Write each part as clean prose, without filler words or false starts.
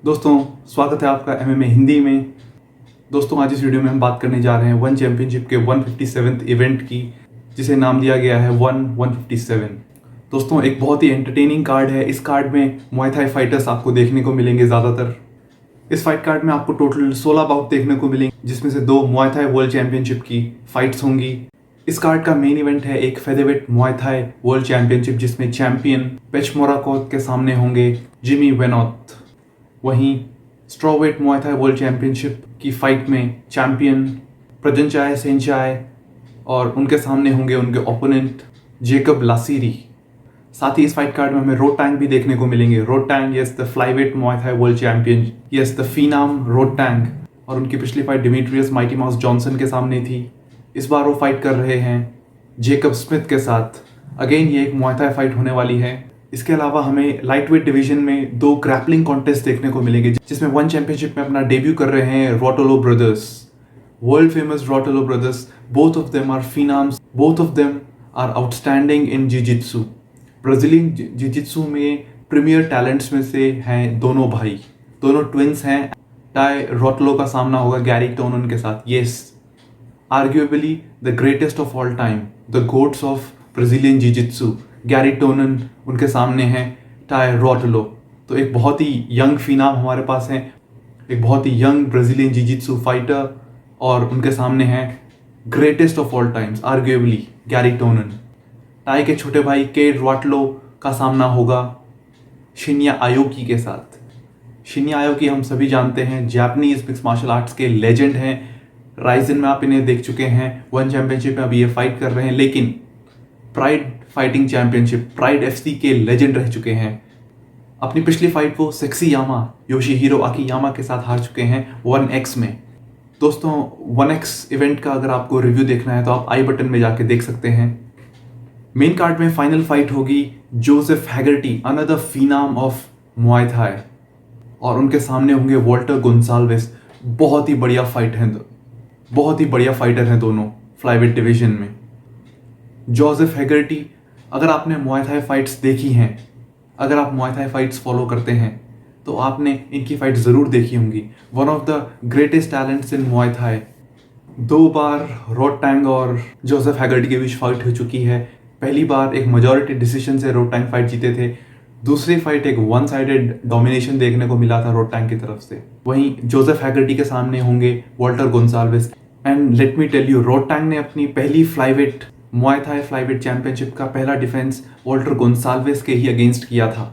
दोस्तों, स्वागत है आपका एमएमए हिंदी में। दोस्तों, आज इस वीडियो में हम बात करने जा रहे हैं वन चैंपियनशिप के 157th इवेंट की, जिसे नाम दिया गया है 157। दोस्तों, एक बहुत ही एंटरटेनिंग कार्ड है। इस कार्ड में मुआय थाई फाइटर्स आपको देखने को मिलेंगे ज़्यादातर। इस फाइट कार्ड में आपको टोटल 16 बाउट देखने को मिलेंगे, जिसमें से 2 मुआय थाई वर्ल्ड चैंपियनशिप की फाइट्स होंगी। इस कार्ड का मेन इवेंट है एक featherweight Muay Thai world championship, जिसमें चैंपियन पेचमोराकोथ के सामने होंगे जिमी वेनोथ। वहीं strawweight Muay Thai world championship की फाइट में चैंपियन प्रजनचाय सेंचाय और उनके सामने होंगे उनके ओपोनेंट जेकब लासीरी। साथ ही इस फाइट कार्ड में हमें रोटैंग भी देखने को मिलेंगे। Rodtang, yes, the flyweight Muay Thai world champion, yes, the phenom Rodtang. और उनकी पिछली fight Demetrious Mighty Mouse Johnson के सामने थी। इस बार वो फाइट कर रहे हैं जेकब स्मिथ के साथ। अगेन ये एक मुआय थाई फाइट होने वाली है। इसके अलावा हमें लाइट वेट डिवीजन में 2 ग्रैपलिंग कॉन्टेस्ट देखने को मिलेंगे, जिसमें वन चैंपियनशिप में अपना डेब्यू कर रहे हैं Rotolo brothers, world famous Rotolo brothers. Both of them are phenoms, both of them are outstanding in jiujitsu. Brazilian jiujitsu में प्रीमियर टैलेंट्स में से हैं दोनों भाई, दोनों ट्विंस हैं। टाई रोटोलो का सामना होगा गैरी टोनन के साथ। Yes, arguably the greatest of all time, the goats of Brazilian jiujitsu, Garry Tonon उनके सामने हैं टाई रोटोलो। तो एक बहुत ही यंग फिनाम हमारे पास है, एक बहुत ही यंग ब्राजीलियन जिजित्सु फाइटर, और उनके सामने हैं greatest of all times arguably Garry Tonon. Tye के छोटे भाई केड रोटोलो का सामना होगा शिन्या आयोकी के साथ। शिन्या आयोकी हम सभी जानते हैं, जापानीज मिक्स मार्शल आर्ट्स के लेजेंड हैं। राइजन में आप इन्हें देख चुके हैं, वन चैंपियनशिप में अभी ये फाइट कर रहे हैं, लेकिन pride fighting championship, pride FC के लेजेंड रह चुके हैं। अपनी पिछली फाइट वो सेक्सी यामा योशिहिरो आकीयामा के साथ हार चुके हैं 1x में। दोस्तों, 1x इवेंट का अगर आपको रिव्यू देखना है तो आप आई बटन में जाके देख सकते हैं। मेन कार्ड में फाइनल फाइट होगी Joseph Haggerty, another phenom of Muay Thai, और उनके सामने होंगे वॉल्टर गोंसाल्वेस। बहुत ही बढ़िया फाइट है, बहुत ही बढ़िया फाइटर हैं दोनों फ्लाईवेट डिवीजन में। जोसेफ हैगर्टी, अगर आपने मुआय थाई फाइट्स देखी हैं, अगर आप मुआय थाई फाइट्स फॉलो करते हैं तो आपने इनकी फाइट ज़रूर देखी होंगी। One of the greatest talents in Muay Thai. 2 बार रोटैंग और जोसेफ हैगर्टी के बीच फाइट हो चुकी है। पहली बार एक मेजॉरिटी डिसीजन से रोटैंग फाइट जीते थे। दूसरी फाइट एक वन साइडेड डोमिनेशन देखने को मिला था रोटैंग की तरफ से। वहीं जोसेफ हैगर्टी के सामने होंगे Walter Goncalves. And let me tell you, Rodtang ने अपनी पहली flyweight Muay Thai flyweight championship का पहला डिफेंस वॉल्टर गोंसाल्वेस के ही अगेंस्ट किया था।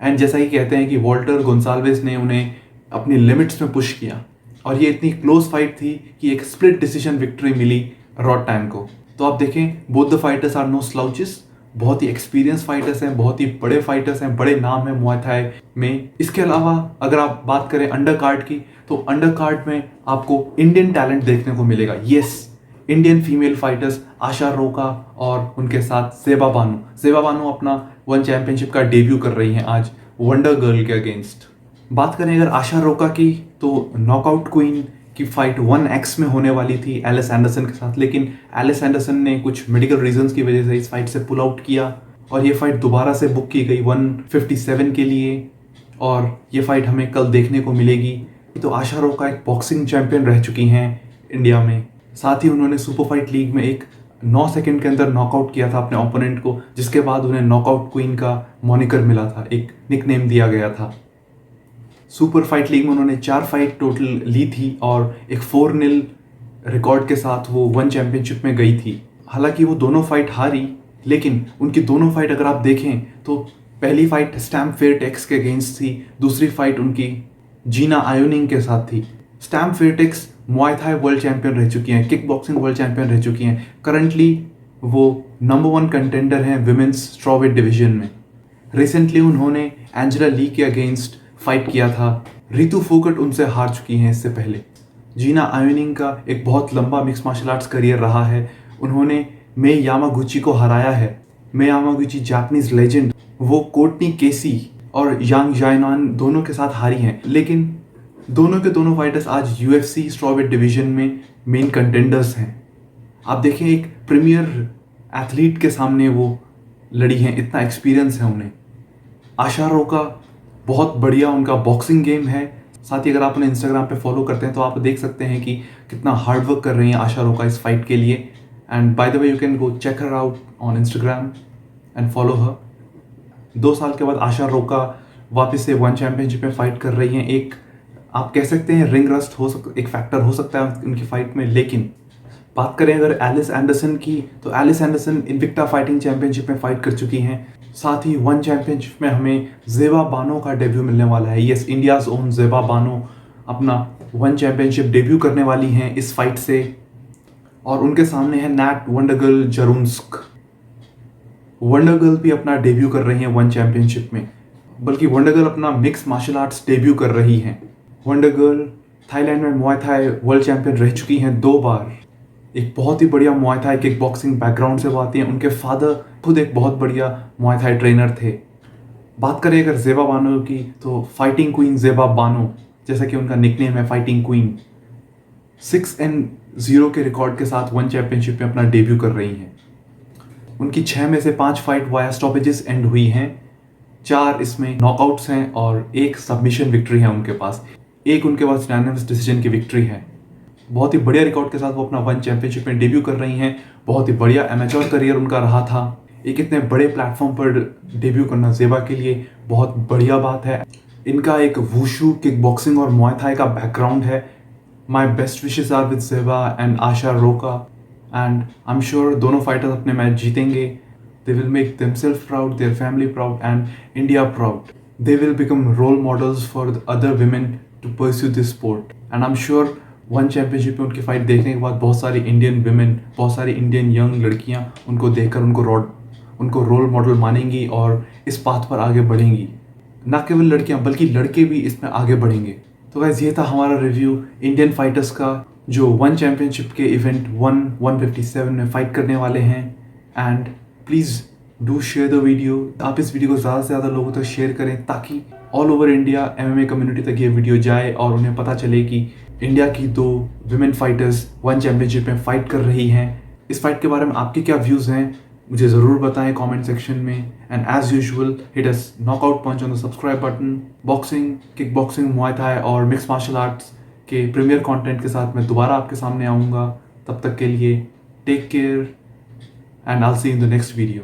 एंड जैसा कि कहते हैं कि वॉल्टर गोंसाल्वेस ने उन्हें अपनी लिमिट्स में पुश किया, और ये इतनी क्लोज फाइट थी कि एक स्प्लिट डिसीजन विक्ट्री मिली रोटैंग को। तो आप देखें, both the fighters are no slouches, बहुत ही एक्सपीरियंस फाइटर्स हैं, बहुत ही बड़े फाइटर्स हैं, बड़े नाम है मुआय थाई में। इसके अलावा अगर आप बात करें अंडर कार्ड की, तो अंडर कार्ड में आपको इंडियन टैलेंट देखने को मिलेगा। येस, इंडियन फीमेल फाइटर्स आशा रोका और उनके साथ ज़ेबा बानो। ज़ेबा बानो अपना वन चैंपियनशिप का डेब्यू कर रही हैं आज वंडर गर्ल के अगेंस्ट। बात करें अगर आशा रोका की, तो नॉकआउट क्वीन की फाइट 1x में होने वाली थी एलिस एंडरसन के साथ, लेकिन एलिस एंडरसन ने कुछ मेडिकल रीजंस की वजह से इस फाइट से पुल आउट किया, और ये फाइट दोबारा से बुक की गई 157 के लिए, और ये फाइट हमें कल देखने को मिलेगी। तो आशा रोका एक बॉक्सिंग चैंपियन रह चुकी हैं इंडिया में। साथ ही उन्होंने सुपर फाइट लीग में एक 9 सेकंड के अंदर नॉकआउट किया था अपने ओपोनेंट को, जिसके बाद उन्हें नॉकआउट क्वीन का मॉनिकर मिला था, एक निकनेम दिया गया था। सुपर फाइट लीग में उन्होंने 4 फाइट टोटल ली थी, और एक 4-0 रिकॉर्ड के साथ वो वन चैंपियनशिप में गई थी। हालांकि वो दोनों फाइट हारी, लेकिन उनकी दोनों फाइट अगर आप देखें तो पहली फाइट स्टैम्प फेयरटेक्स के अगेंस्ट थी, दूसरी फाइट उनकी जीना आयोनिंग के साथ थी। Stamp Fairtex Muay Thai world champion रह चुकी हैं, किक बॉक्सिंग वर्ल्ड चैंपियन रह चुकी हैं। करंटली वो नंबर 1 कंटेंडर हैं विमेंस स्ट्रॉवेट डिवीजन में। रिसेंटली उन्होंने एंजेला ली के अगेंस्ट फाइट किया था। रितु फोकट उनसे हार चुकी हैं इससे पहले। जीना आयोनिंग का एक बहुत लंबा मिक्स मार्शल आर्ट्स करियर रहा है। उन्होंने मे यामागुची को हराया है। मे यामागुची जापानीज लेजेंड, वो कोर्टनी केसी और यांग जायनान दोनों के साथ हारी हैं, लेकिन दोनों के दोनों फाइटर्स आज यूएफसी स्ट्रॉवेट डिवीजन में मेन कंटेंडर्स हैं। आप देखें, एक प्रीमियर एथलीट के सामने वो लड़ी हैं, इतना एक्सपीरियंस है उन्हें। आशा रोका बहुत बढ़िया उनका बॉक्सिंग गेम है। साथ ही अगर आप उन्हें इंस्टाग्राम पे फॉलो करते हैं तो आप देख सकते हैं कि कितना हार्ड वर्क कर रही हैं आशा रोका इस फाइट के लिए। And by the way you can go check her out on Instagram and follow her. 2 साल के बाद आशा रोका वापस से वन चैंपियनशिप में फाइट कर रही हैं। एक आप कह सकते हैं रिंग रस्ट एक फैक्टर हो सकता है उनकी फाइट में, लेकिन बात करें अगर एलिस एंडरसन की तो Alyse Anderson Invicta fighting championship में फाइट कर चुकी हैं। साथ ही वन चैंपियनशिप में हमें ज़ेबा बानो का डेब्यू मिलने वाला है। Yes, India's own Zeba Bano अपना वन चैंपियनशिप डेब्यू करने वाली हैं इस फाइट से। और उनके सामने है नैट वंडरगर्ल जरूंस्क। वंडरगर्ल भी अपना डेब्यू कर रही हैं वन चैंपियनशिप में, बल्कि वंडरगर्ल अपना मिक्स मार्शल आर्ट्स डेब्यू कर रही हैं। वंडरगर्ल थाईलैंड में मुआय थाई वर्ल्ड चैंपियन रह चुकी हैं 2 बार। एक बहुत ही बढ़िया Muay Thai kickboxing background से वो आती हैं। उनके फादर खुद एक बहुत बढ़िया मुआय थाई ट्रेनर थे। बात करें अगर ज़ेबा बानो की तो फाइटिंग क्वीन ज़ेबा बानो, जैसा कि उनका निकनेम है फाइटिंग क्वीन, 6-0 के रिकॉर्ड के साथ वन चैंपियनशिप में अपना डेब्यू कर रही हैं। उनकी 6 में से 5 फाइट वाया स्टॉपेजेस एंड हुई हैं। 4 इसमें नॉकआउट्स हैं और 1 सबमिशन विक्ट्री है उनके पास। एक उनके पास यूनानिमस डिसीजन की विक्ट्री है। बहुत ही बढ़िया रिकॉर्ड के साथ वो अपना वन चैंपियनशिप में डेब्यू कर रही हैं। बहुत ही बढ़िया एमेच्योर करियर उनका रहा था। एक इतने बड़े प्लेटफॉर्म पर डेब्यू करना ज़ेबा के लिए बहुत बढ़िया बात है। इनका एक वुशु, किक बॉक्सिंग और मुआय थाई का बैकग्राउंड है। My best wishes are with Zeba and Asha Roka and I am sure दोनों फाइटर्स अपने मैच जीतेंगे। They will make themselves proud, their family proud and India proud. They will become role models for the other women to pursue this sport and I am sure One Championship में उनकी fight देखने के बाद बहुत सारी Indian women, बहुत सारी Indian young लड़कियां उनको देखकर उनको रोल मॉडल मानेंगी और इस पाथ पर आगे बढ़ेंगी। ना केवल लड़कियां बल्कि लड़के भी इसमें आगे बढ़ेंगे। तो गाइस, ये था हमारा रिव्यू इंडियन फाइटर्स का जो वन चैंपियनशिप के इवेंट 157 में फाइट करने वाले हैं। And please do share the video. आप इस वीडियो को ज़्यादा से ज़्यादा लोगों तक शेयर करें ताकि all over India MMA community तक ये वीडियो जाए और उन्हें पता चले कि इंडिया की 2 विमेन फाइटर्स वन चैंपियनशिप में फाइट कर रही हैं। इस फाइट के बारे में आपके क्या व्यूज़ हैं मुझे ज़रूर बताएं कमेंट सेक्शन में। And as usual hit us knockout punch on the subscribe button. Boxing, kickboxing, Muay Thai और मिक्स मार्शल आर्ट्स के प्रीमियर कंटेंट के साथ मैं दोबारा आपके सामने आऊँगा। तब तक के लिए take care and I will see you in the next video.